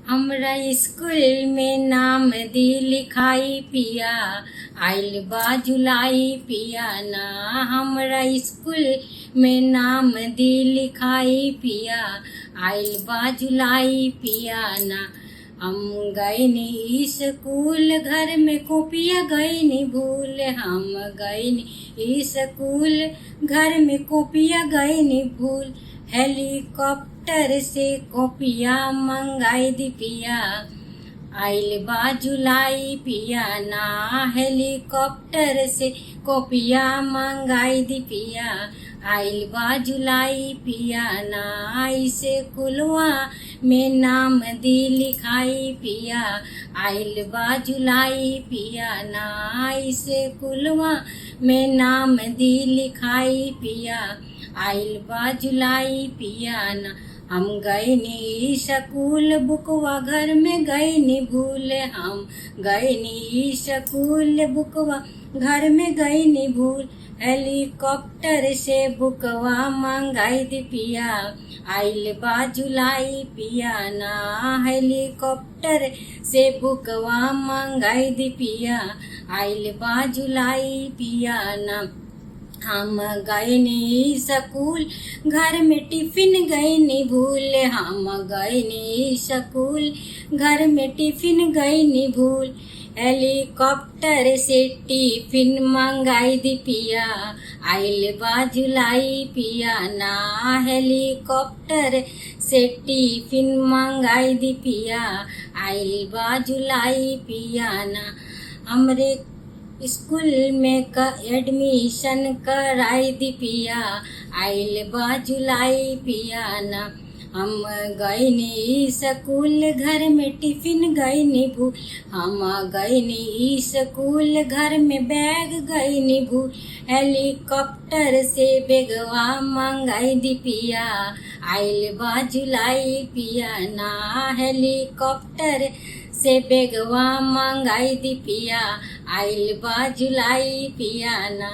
हमरा स्कूल में नाम दी लिखाई पिया, आइल बा जुलाई पिया ना। हमरा स्कूल में नाम दी लिखाई पिया, आइल बा जुलाई पिया ना। हम गईनी स्कूल घर में कॉपिया गईनी भूल, हम गईनी स्कूल घर में कॉपिया गईनी भूल। हेलीकॉप्टर से कॉपिया मंगाई दी पिया, आइल बा जुलाई पिया ना। हेलीकॉप्टर से कॉपिया मंगाई दी पिया, आइल बा जुलाई पिया ना। इसे कुलवा में नाम दी लिखाई पिया, आइल बा जुलाई पिया ना। इसे कुलवा में नाम दी लिखाई पिया, आइल बा जुलाई पिया ना। हम गईनी स्कूल बुकवा घर में गईनी भूल, हम गईनी स्कूल बुकवा घर में गईनी भूल। हेलीकॉप्टर से बुकवा मंगाई दी पिया, आइल बा जुलाई पिया ना। हेलीकॉप्टर से बुकवा मंगाई दी पिया, आइल बा जुलाई पिया ना। हम गईनी स्कूल घर में टिफिन गईनी भूल, हम गईनी स्कूल घर में टिफिन गईनी भूल। हेलीकॉप्टर से टिफिन मंगाई दी पिया, आइल बा जुलाई पिया ना। हेलीकॉप्टर से टिफिन मंगाई दी पिया, आइल बा जुलाई पिया ना। हमरे स्कूल में एडमिशन कराई दी पिया, आइल बा जुलाई पिया ना। हम गईनी स्कूल घर में टिफिन गईनी भूल, हम गईनी स्कूल घर में बैग गईनी भूल। हेलीकॉप्टर से बेगवा मंगाई दी पिया, आइल बा जुलाई पिया ना। हेलीकॉप्टर से बेगवा मंगाई दी पिया, आइल बा जुलाई पिया ना।